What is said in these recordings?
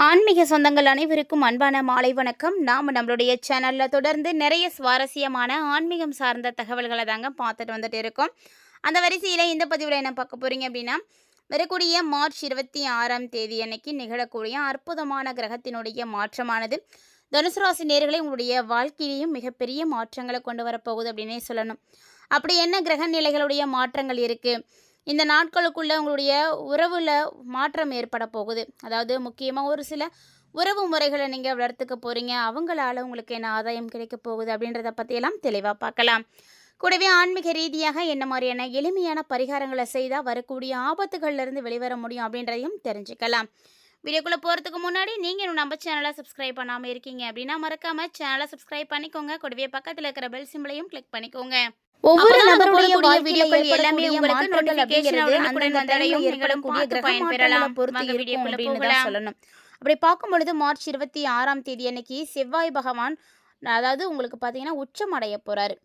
ஆன்மீக சொந்தங்கள் அனைவருக்கும் அன்பான மாலை வணக்கம். நாம் நம்மளுடைய சேனலில் தொடர்ந்து நிறைய சுவாரஸ்யமான ஆன்மீகம் சார்ந்த தகவல்களை தாங்க பார்த்துட்டு வந்துட்டு இருக்கோம். அந்த வரிசையில் இந்த பதிவில் என்ன பார்க்க போகிறீங்க அப்படின்னா, வரக்கூடிய மார்ச் 26 அன்னைக்கு நிகழக்கூடிய அற்புதமான கிரகத்தினுடைய மாற்றமானது தனுசு ராசி நேயர்களை உங்களுடைய வாழ்க்கையிலையும் மிகப்பெரிய மாற்றங்களை கொண்டு வரப்போகுது அப்படின்னே சொல்லணும். அப்படி என்ன கிரக நிலைகளுடைய மாற்றங்கள் இருக்குது, இந்த நாட்களுக்குள்ளே உங்களுடைய உறவில் மாற்றம் ஏற்பட போகுது, அதாவது முக்கியமாக ஒரு சில உறவு முறைகளை நீங்கள் வளர்த்துக்க போகிறீங்க, அவங்களால உங்களுக்கு என்ன ஆதாயம் கிடைக்க போகுது அப்படின்றத பற்றியெல்லாம் தெளிவாக பார்க்கலாம். கூடவே ஆன்மீக ரீதியாக என்ன மாதிரியான எளிமையான பரிகாரங்களை செய்தால் வரக்கூடிய ஆபத்துகள்லேருந்து வெளிவர முடியும் அப்படின்றதையும் தெரிஞ்சுக்கலாம். வீடியோக்குள்ளே போகிறதுக்கு முன்னாடி நீங்கள் நம்ம சேனலை சப்ஸ்கிரைப் பண்ணாமல் இருக்கீங்க அப்படின்னா மறக்காமல் சேனலை சப்ஸ்கிரைப் பண்ணிக்கோங்க. கூடவே பக்கத்தில் இருக்கிற பெல் சிம்பிளையும் கிளிக் பண்ணிக்கோங்க. ஒவ்வொரு நபருடைய வீடியோக்கள் எல்லாமே உங்களுக்கு நோட்டிஃபிகேஷனோட அந்தந்த தடையும் ஏற்படக்கூடிய கிரக பயன்பெறலாம் பொறுத்து இருக்கும் அப்படின்னு தான் சொல்லணும். அப்படி பார்க்கும் பொழுது மார்ச் 26 அன்னைக்கு செவ்வாய் பகவான் அதாவது உங்களுக்கு பார்த்தீங்கன்னா உச்சம் அடைய போகிறாரு,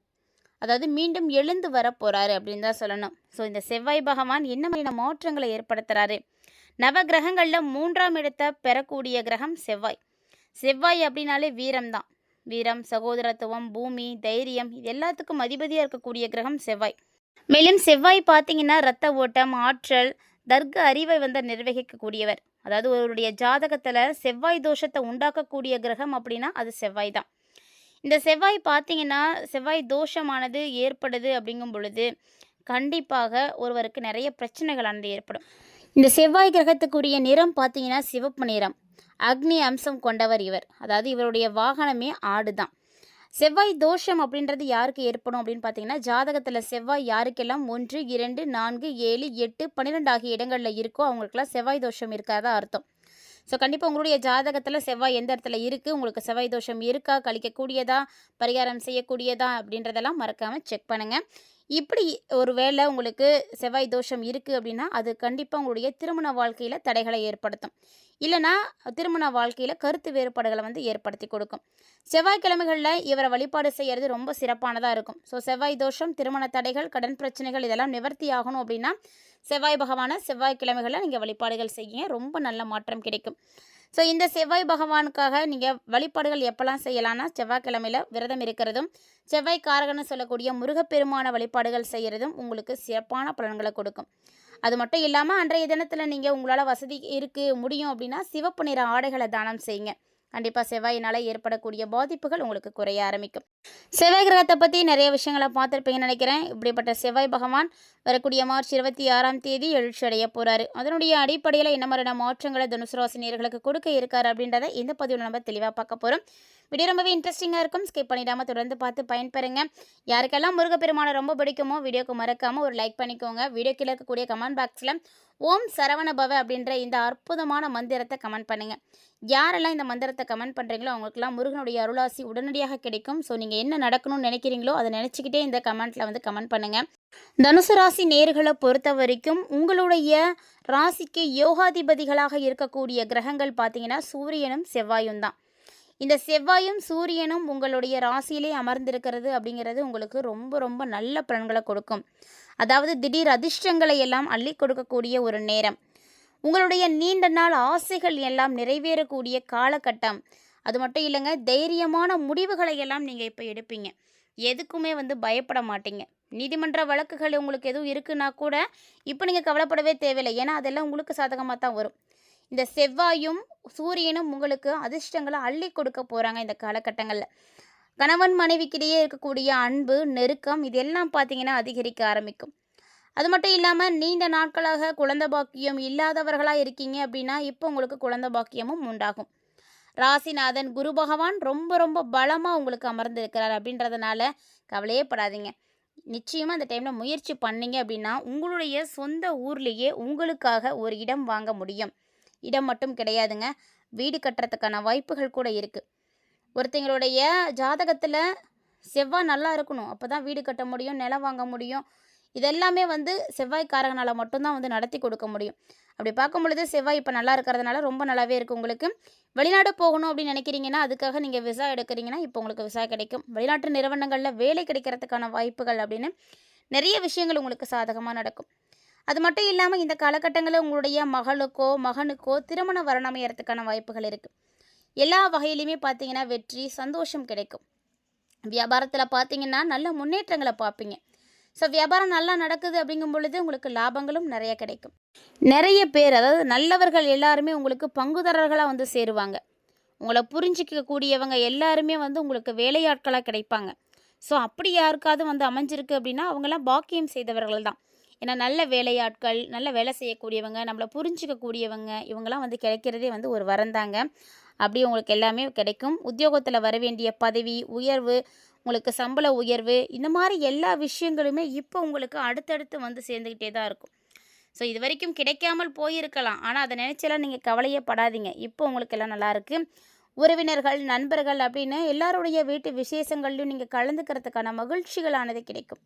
அதாவது மீண்டும் எழுந்து வர போகிறாரு அப்படின்னு தான் சொல்லணும். ஸோ இந்த செவ்வாய் பகவான் என்ன மாதிரியான மாற்றங்களை ஏற்படுத்துகிறாரு, நவ கிரகங்களில் 3ஆம் இடத்தை பெறக்கூடிய கிரகம் செவ்வாய். செவ்வாய் அப்படின்னாலே வீரம் தான். வீரம், சகோதரத்துவம், பூமி, தைரியம், இது எல்லாத்துக்கும் அதிபதியாக இருக்கக்கூடிய கிரகம் செவ்வாய். மேலும் செவ்வாய் பார்த்தீங்கன்னா இரத்த ஓட்டம், ஆற்றல், தர்க்க அறிவை நிர்வகிக்கக்கூடியவர். அதாவது ஒருவருடைய ஜாதகத்தில் செவ்வாய் தோஷத்தை உண்டாக்கக்கூடிய கிரகம் அப்படின்னா அது செவ்வாய் தான். இந்த செவ்வாய் பார்த்தீங்கன்னா செவ்வாய் தோஷமானது ஏற்படுது அப்படிங்கும் பொழுது கண்டிப்பாக ஒருவருக்கு நிறைய பிரச்சனைகளானது ஏற்படும். இந்த செவ்வாய் கிரகத்துக்குரிய நிறம் பார்த்தீங்கன்னா சிவப்பு நிறம். அக்னி அம்சம் கொண்டவர் இவர், அதாவது இவருடைய வாகனமே ஆடு தான். செவ்வாய் தோஷம் அப்படின்றது யாருக்கு ஏற்படும் அப்படின்னு பார்த்தீங்கன்னா, ஜாதகத்தில் செவ்வாய் யாருக்கெல்லாம் 1, 2, 4, 7, 8, 12 ஆகிய இடங்களில் இருக்கோ அவங்களுக்கெல்லாம் செவ்வாய் தோஷம் இருக்காதான் அர்த்தம். ஸோ கண்டிப்பாக உங்களுடைய ஜாதகத்தில் செவ்வாய் எந்த இடத்துல இருக்குது, உங்களுக்கு செவ்வாய் தோஷம் இருக்கா, கழிக்கக்கூடியதா, பரிகாரம் செய்யக்கூடியதா அப்படின்றதெல்லாம் மறக்காமல் செக் பண்ணுங்கள். இப்படி ஒரு வேளை உங்களுக்கு செவ்வாய் தோஷம் இருக்குது அப்படின்னா அது கண்டிப்பாக உங்களுடைய திருமண வாழ்க்கையில் தடைகளை ஏற்படுத்தும், இல்லைனா திருமண வாழ்க்கையில் கருத்து வேறுபாடுகளை ஏற்படுத்தி கொடுக்கும். செவ்வாய்க்கிழமைகளில் இவரை வழிபாடு செய்கிறது ரொம்ப சிறப்பானதாக இருக்கும். ஸோ செவ்வாய் தோஷம், திருமண தடைகள், கடன் பிரச்சனைகள் இதெல்லாம் நிவர்த்தி ஆகணும் அப்படின்னா செவ்வாய் பகவானை செவ்வாய்க்கிழமைகளில் நீங்கள் வழிபாடுகள் செய்யுங்க, ரொம்ப நல்ல மாற்றம் கிடைக்கும். ஸோ இந்த செவ்வாய் பகவானுக்காக நீங்கள் வழிபாடுகள் எப்போல்லாம் செய்யலாம்னா, செவ்வாய்க்கிழமையில் விரதம் இருக்கிறதும், செவ்வாய் காரகன்னு சொல்லக்கூடிய முருகப்பெருமான வழிபாடுகள் செய்கிறதும் உங்களுக்கு சிறப்பான பலன்களை கொடுக்கும். அது மட்டும் இல்லாமல் அன்றைய தினத்தில் நீங்கள் உங்களால் வசதி இருக்குது முடியும் அப்படின்னா சிவப்பு நிற ஆடைகளை தானம் செய்யுங்க. கண்டிப்பாக செவ்வாயினால் ஏற்படக்கூடிய பாதிப்புகள் உங்களுக்கு குறைய ஆரம்பிக்கும். செவ்வாய் கிரகத்தை பற்றி நிறைய விஷயங்களை பார்த்துருப்பீங்கன்னு நினைக்கிறேன். இப்படிப்பட்ட செவ்வாய் பகவான் வரக்கூடிய மார்ச் 26 எழுச்சி அடைய போகிறாரு. அதனுடைய அடிப்படையில் என்ன மாதிரியான மாற்றங்களை தனுசு ராசி நேயர்களுக்கு கொடுக்க இருக்காரு அப்படின்றத இந்த பதிவில் நம்ம தெளிவாக பார்க்க போகிறோம். வீடியோ ரொம்பவே இன்ட்ரெஸ்டிங்காக இருக்கும், ஸ்கிப் பண்ணிடாமல் தொடர்ந்து பார்த்து பயன்பெறுங்க. யாருக்கெல்லாம் முருகப்பெருமானை ரொம்ப பிடிக்குமோ வீடியோக்கு மறக்காமல் ஒரு லைக் பண்ணிக்கோங்க. வீடியோ கீழே இருக்கக்கூடிய கமெண்ட் பாக்ஸில் ஓம் சரவணபவ அப்படின்ற இந்த அற்புதமான மந்திரத்தை கமெண்ட் பண்ணுங்கள். யாரெல்லாம் இந்த மந்திரத்தை கமெண்ட் பண்ணுறீங்களோ அவங்களுக்குலாம் முருகனுடைய அருளாசி உடனடியாக கிடைக்கும். ஸோ நீங்கள் என்ன நடக்கணும்னு நினைக்கிறீங்களோ அதை நினச்சிக்கிட்டே இந்த கமெண்ட்டில் கமெண்ட் பண்ணுங்கள். தனுசு ராசி நேர்களை பொறுத்த வரைக்கும் உங்களுடைய ராசிக்கு யோகாதிபதிகளாக இருக்கக்கூடிய கிரகங்கள் பார்த்தீங்கன்னா சூரியனும் செவ்வாயும் தான். இந்த செவ்வாயும் சூரியனும் உங்களுடைய ராசியிலே அமர்ந்திருக்கிறது அப்படிங்கிறது உங்களுக்கு ரொம்ப ரொம்ப நல்ல பலன்களை கொடுக்கும். அதாவது திடீர் அதிர்ஷ்டங்களை எல்லாம் அள்ளி கொடுக்கக்கூடிய ஒரு நேரம், உங்களுடைய நீண்ட நாள் ஆசைகள் எல்லாம் நிறைவேறக்கூடிய காலகட்டம். அது மட்டும் இல்லைங்க, தைரியமான முடிவுகளை எல்லாம் நீங்கள் இப்போ எடுப்பீங்க, எதுக்குமே பயப்பட மாட்டீங்க. நீதிமன்ற வழக்குகள் உங்களுக்கு எதுவும் இருக்குன்னா கூட இப்போ நீங்கள் கவலைப்படவே தேவையில்லை, ஏன்னா அதெல்லாம் உங்களுக்கு சாதகமாக தான் வரும். இந்த செவ்வாயும் சூரியனும் உங்களுக்கு அதிர்ஷ்டங்களை அள்ளி கொடுக்க போகிறாங்க இந்த காலகட்டங்களில். கணவன் மனைவிக்கிடையே இருக்கக்கூடிய அன்பு, நெருக்கம் இதெல்லாம் பார்த்தீங்கன்னா அதிகரிக்க ஆரம்பிக்கும். அது மட்டும் இல்லாமல் நீண்ட நாட்களாக குழந்தை பாக்கியம் இல்லாதவர்களாக இருக்கீங்க அப்படின்னா இப்போ உங்களுக்கு குழந்தை பாக்கியமும் உண்டாகும். ராசிநாதன் குரு பகவான் ரொம்ப ரொம்ப பலமாக உங்களுக்கு அமர்ந்திருக்கிறார் அப்படின்றதுனால கவலையே படாதீங்க. நிச்சயமாக அந்த டைமில் முயற்சி பண்ணீங்க அப்படின்னா உங்களுடைய சொந்த ஊர்லேயே உங்களுக்காக ஒரு இடம் வாங்க முடியும். இடம் மட்டும் கிடையாதுங்க, வீடு கட்டுறதுக்கான வாய்ப்புகள் கூட இருக்குது. ஒருத்தங்களுடைய ஜாதகத்தில் செவ்வாய் நல்லா இருக்கணும், அப்போ தான் வீடு கட்ட முடியும், நிலம் வாங்க முடியும். இதெல்லாமே செவ்வாய்க்காரகனால் மட்டும்தான் நடத்தி கொடுக்க முடியும். அப்படி பார்க்கும் பொழுது செவ்வாய் இப்போ நல்லா இருக்கிறதுனால ரொம்ப நல்லாவே இருக்குது. உங்களுக்கு வெளிநாடு போகணும் அப்படின்னு நினைக்கிறீங்கன்னா அதுக்காக நீங்கள் விசா எடுக்கிறீங்கன்னா இப்போ உங்களுக்கு விசா கிடைக்கும். வெளிநாட்டு நிறுவனங்களில் வேலை கிடைக்கிறதுக்கான வாய்ப்புகள் அப்படின்னு நிறைய விஷயங்கள் உங்களுக்கு சாதகமாக நடக்கும். அது மட்டும் இல்லாமல் இந்த காலகட்டங்களில் உங்களுடைய மகளுக்கோ மகனுக்கோ திருமண வரன் அமையறதுக்கான வாய்ப்புகள் இருக்குது. எல்லா வகையிலையுமே பார்த்தீங்கன்னா வெற்றி, சந்தோஷம் கிடைக்கும். வியாபாரத்தில் பார்த்தீங்கன்னா நல்ல முன்னேற்றங்களை பார்ப்பீங்க. ஸோ வியாபாரம் நல்லா நடக்குது அப்படிங்கும் பொழுது உங்களுக்கு லாபங்களும் நிறைய கிடைக்கும். நிறைய பேர், அதாவது நல்லவர்கள் எல்லாருமே உங்களுக்கு பங்குதாரர்களாக வந்து சேருவாங்க. உங்களை புரிஞ்சிக்கக்கூடியவங்க எல்லாருமே வந்து உங்களுக்கு வேலையாட்களாக கிடைப்பாங்க. ஸோ அப்படி யாருக்காவது வந்து அமைஞ்சிருக்கு அப்படின்னா அவங்களாம் பாக்கியம் செய்தவர்கள் தான். ஏன்னா நல்ல வேலையாட்கள், நல்ல வேலை செய்யக்கூடியவங்க, நம்மளை புரிஞ்சிக்கக்கூடியவங்க, இவங்கெல்லாம் வந்து கிடைக்கிறதே வந்து ஒரு வரந்தாங்க. அப்படி உங்களுக்கு எல்லாமே கிடைக்கும். உத்தியோகத்தில் வர வேண்டிய பதவி உயர்வு, உங்களுக்கு சம்பள உயர்வு, இந்த மாதிரி எல்லா விஷயங்களுமே இப்போ உங்களுக்கு அடுத்தடுத்து வந்து சேர்ந்துக்கிட்டே தான் இருக்கும். ஸோ இது வரைக்கும் கிடைக்காமல் போயிருக்கலாம். ஆனால் அதை நினச்செல்லாம் நீங்கள் கவலையே படாதீங்க. இப்போ உங்களுக்கு எல்லாம் நல்லாயிருக்கு. உறவினர்கள், நண்பர்கள் அப்படின்னு எல்லாருடைய வீட்டு விசேஷங்கள்லையும் நீங்கள் கலந்துக்கிறதுக்கான மகிழ்ச்சிகளானது கிடைக்கும்.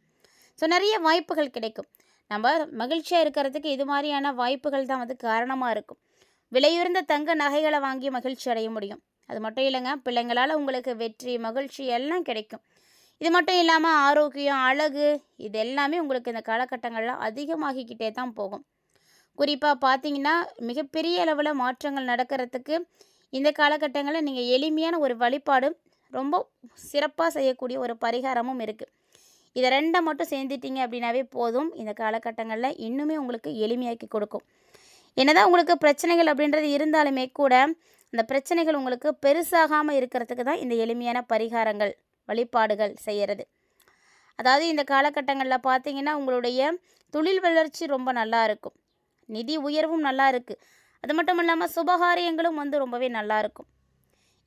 ஸோ நிறைய வாய்ப்புகள் கிடைக்கும். நம்ம மகிழ்ச்சியாக இருக்கிறதுக்கு இது மாதிரியான வாய்ப்புகள் தான் வந்து காரணமாக இருக்கும். விலையுயர்ந்த தங்க நகைகளை வாங்கி மகிழ்ச்சி அடைய முடியும். அது மட்டும் இல்லைங்க, பிள்ளைங்களால் உங்களுக்கு வெற்றி, மகிழ்ச்சி எல்லாம் கிடைக்கும். இது மட்டும் இல்லாமல் ஆரோக்கியம், அழகு, இது எல்லாமே உங்களுக்கு இந்த காலகட்டங்களில் அதிகமாகிக்கிட்டே தான் போகும். குறிப்பாக பார்த்தீங்கன்னா மிகப்பெரிய அளவில் மாற்றங்கள் நடக்கிறதுக்கு இந்த காலகட்டங்களில் நீங்கள் எளிமையான ஒரு வழிபாடு, ரொம்ப சிறப்பாக செய்யக்கூடிய ஒரு பரிகாரமும் இருக்குது. இதை ரெண்டை மட்டும் சேர்ந்துட்டீங்க அப்படின்னாவே போதும். இந்த காலகட்டங்களில் இன்னுமே உங்களுக்கு எளிமையாக்கி கொடுக்கும். என்னதான் உங்களுக்கு பிரச்சனைகள் அப்படின்றது இருந்தாலுமே கூட அந்த பிரச்சனைகள் உங்களுக்கு பெருசாகாமல் இருக்கிறதுக்கு தான் இந்த எளிமையான பரிகாரங்கள், வழிபாடுகள் செய்கிறது. அதாவது இந்த காலகட்டங்களில் பார்த்தீங்கன்னா உங்களுடைய தொழில் வளர்ச்சி ரொம்ப நல்லா இருக்கும். நிதி உயர்வும் நல்லா இருக்குது. அது மட்டும் இல்லாமல் சுபகாரியங்களும் வந்து ரொம்பவே நல்லா இருக்கும்.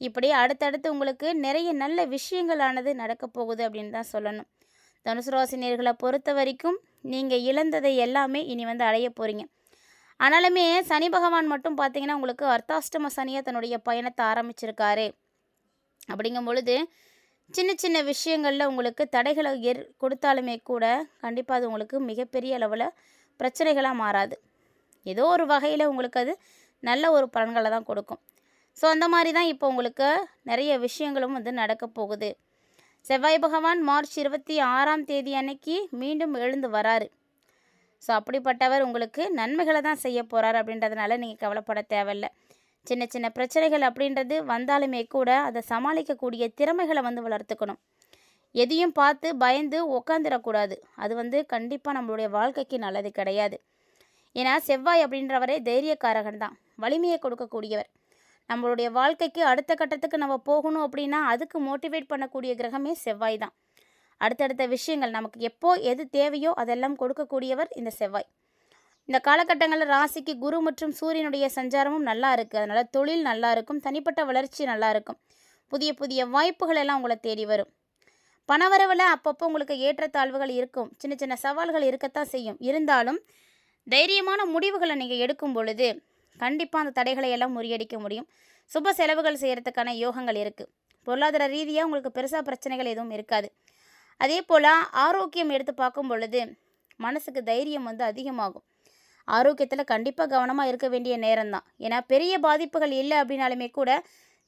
இப்படி அடுத்தடுத்து உங்களுக்கு நிறைய நல்ல விஷயங்களானது நடக்க போகுது அப்படின்னு தான் சொல்லணும். தனுசு ராசி நேயர்களை பொறுத்த வரைக்கும் நீங்கள் இழந்ததை எல்லாமே இனி வந்து அடைய போகிறீங்க. ஆனாலுமே சனி பகவான் மட்டும் பார்த்தீங்கன்னா உங்களுக்கு அர்த்தாஷ்டம சனியாக தன்னுடைய பயணத்தை ஆரம்பிச்சிருக்காரு. அப்படிங்கும் பொழுது சின்ன சின்ன விஷயங்களில் உங்களுக்கு தடைகளை கொடுத்தாலுமே கூட கண்டிப்பாக அது உங்களுக்கு மிகப்பெரிய அளவில் பிரச்சனைகளாக மாறாது. ஏதோ ஒரு வகையில் உங்களுக்கு அது நல்ல ஒரு பலன்களை தான் கொடுக்கும். ஸோ அந்த மாதிரி தான் இப்போ உங்களுக்கு நிறைய விஷயங்களும் வந்து நடக்க போகுது. செவ்வாய் பகவான் மார்ச் 26 அன்னைக்கு மீண்டும் எழுந்து வராரு. ஸோ அப்படிப்பட்டவர் உங்களுக்கு நன்மைகளை தான் செய்ய போகிறார். அப்படின்றதுனால நீங்கள் கவலைப்பட தேவையில்லை. சின்ன சின்ன பிரச்சனைகள் அப்படின்றது வந்தாலுமே கூட அதை சமாளிக்கக்கூடிய திறமைகளை வந்து வளர்த்துக்கணும். எதையும் பார்த்து பயந்து உக்காந்துடக்கூடாது. அது வந்து கண்டிப்பாக நம்மளுடைய வாழ்க்கைக்கு நல்லது கிடையாது. ஏன்னா செவ்வாய் அப்படின்றவரே தைரியக்காரகன் தான், வலிமையை கொடுக்கக்கூடியவர். நம்மளுடைய வாழ்க்கைக்கு அடுத்த கட்டத்துக்கு நம்ம போகணும் அப்படின்னா அதுக்கு மோட்டிவேட் பண்ணக்கூடிய கிரகமே செவ்வாய் தான். அடுத்தடுத்த விஷயங்கள் நமக்கு எப்போ எது தேவையோ அதெல்லாம் கொடுக்கக்கூடியவர் இந்த செவ்வாய். இந்த காலகட்டங்களில் ராசிக்கு குரு மற்றும் சூரியனுடைய சஞ்சாரமும் நல்லா இருக்குது. அதனால் தொழில் நல்லா இருக்கும், தனிப்பட்ட வளர்ச்சி நல்லா இருக்கும், புதிய புதிய வாய்ப்புகள் எல்லாம் உங்களை தேடி வரும். பணவரவில் அப்பப்போ உங்களுக்கு ஏற்றத்தாழ்வுகள் இருக்கும், சின்ன சின்ன சவால்கள் இருக்கத்தான் செய்யும். இருந்தாலும் தைரியமான முடிவுகளை நீங்கள் எடுக்கும் பொழுது கண்டிப்பாக அந்த தடைகளை எல்லாம் முறியடிக்க முடியும். சுப செலவுகள் செய்கிறதுக்கான யோகங்கள் இருக்குது. பொருளாதார ரீதியாக உங்களுக்கு பெருசாக பிரச்சனைகள் எதுவும் இருக்காது. அதே போல் ஆரோக்கியம் எடுத்து பார்க்கும் பொழுது மனசுக்கு தைரியம் வந்து அதிகமாகும். ஆரோக்கியத்தில் கண்டிப்பாக கவனமாக இருக்க வேண்டிய நேரம் தான். ஏன்னா பெரிய பாதிப்புகள் இல்லை அப்படின்னாலுமே கூட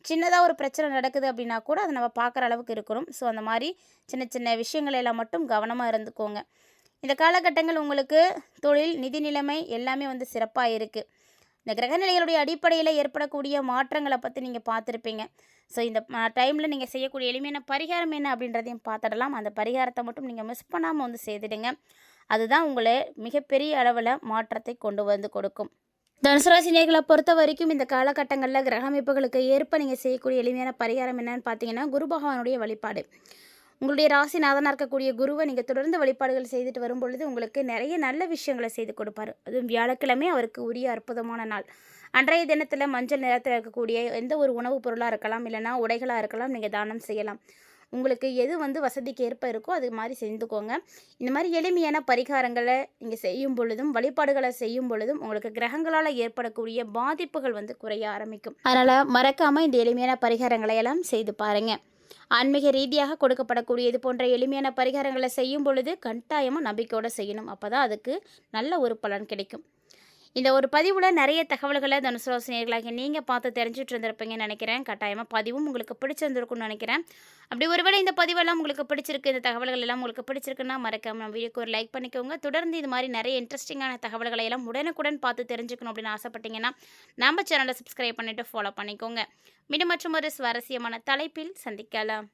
சின்னதாக ஒரு பிரச்சனை நடக்குது அப்படின்னா கூட அதை நம்ம பார்க்குற அளவுக்கு இருக்கணும். ஸோ அந்த மாதிரி சின்ன சின்ன விஷயங்கள் எல்லாம் மட்டும் கவனமாக இருந்துக்கோங்க. இந்த காலகட்டங்கள் உங்களுக்கு தொழில், நிதி நிலைமை எல்லாமே வந்து சிறப்பாக இருக்குது. இந்த கிரகநிலைகளுடைய அடிப்படையில் ஏற்படக்கூடிய மாற்றங்களை பற்றி நீங்கள் பார்த்துருப்பீங்க. ஸோ இந்த டைமில் நீங்கள் செய்யக்கூடிய எளிமையான பரிகாரம் என்ன அப்படின்றதையும் பார்த்துடலாம். அந்த பரிகாரத்தை மட்டும் நீங்கள் மிஸ் பண்ணாமல் வந்து செய்துடுங்க. அதுதான் உங்களை மிகப்பெரிய அளவில் மாற்றத்தை கொண்டு வந்து கொடுக்கும். தனுசு ராசி நேயர்களை பொறுத்த வரைக்கும் இந்த காலகட்டங்களில் கிரக அமைப்புகளுக்கு ஏற்ப நீங்கள் செய்யக்கூடிய எளிமையான பரிகாரம் என்னன்னு பார்த்தீங்கன்னா குரு பகவானுடைய வழிபாடு. உங்களுடைய ராசிநாதனாக இருக்கக்கூடிய குருவை நீங்கள் தொடர்ந்து வழிபாடுகள் செய்துட்டு வரும் பொழுது உங்களுக்கு நிறைய நல்ல விஷயங்களை செய்து கொடுப்பார். அதுவும் வியாழக்கிழமை அவருக்கு உரிய அற்புதமான நாள். அன்றைய தினத்தில் மஞ்சள் நிறத்தில் இருக்கக்கூடிய எந்த ஒரு உணவுப் பொருளாக இருக்கலாம், இல்லைனா உடைகளாக இருக்கலாம், நீங்கள் தானம் செய்யலாம். உங்களுக்கு எது வந்து வசதிக்கு ஏற்ப இருக்கோ அது மாதிரி செஞ்சுக்கோங்க. இந்த மாதிரி எளிமையான பரிகாரங்களை நீங்கள் செய்யும் பொழுதும் வழிபாடுகளை செய்யும் பொழுதும் உங்களுக்கு கிரகங்களால் ஏற்படக்கூடிய பாதிப்புகள் வந்து குறைய ஆரம்பிக்கும். அதனால் மறக்காமல் இந்த எளிமையான பரிகாரங்களை எல்லாம் செய்து பாருங்கள். ஆன்மீக ரீதியாக கொடுக்கப்படக்கூடிய இது போன்ற எளிமையான பரிகாரங்களை செய்யும் பொழுது கட்டாயமாக நம்பிக்கையோடு செய்யணும். அப்போ தான் அதுக்கு நல்ல ஒரு பலன் கிடைக்கும். இந்த ஒரு பதிவுல நெறைய தகவல்கள தனுசு ராசி நேயர்களாகிய நீங்க பார்த்து தெரிஞ்சுட்டு இருந்திருப்பீங்கன்னு நெனைக்கிறேன். கட்டாயமா பதிவும் உங்களுக்கு பிடிச்சிருந்திருக்கும்னு நெனைக்கிறேன். அப்படி ஒருவேளை இந்த பதிவெல்லாம் உங்களுக்கு பிடிச்சிருக்கு, இந்த தகவல்கள் எல்லாம் உங்களுக்கு பிடிச்சிருக்குன்னா, மறக்காம நம்ம வீடியோக்கு ஒரு லைக் பண்ணிக்கோங்க. தொடர்ந்து இது மாரி நெறைய இன்ட்ரஸ்டிங்கான தகவல்களை எல்லாம் உடனுக்குடன் பார்த்து தெரிஞ்சுக்கணும் அப்படின்னு ஆசைப்பட்டீங்கன்னா, நம்ம சேனல சப்ஸ்கிரைப் பண்ணிட்டு ஃபாலோ பண்ணிக்கோங்க. மீண்டும் மற்றும் ஒரு சுவாரஸ்யமான தலைப்பில் சந்திக்கலாம்.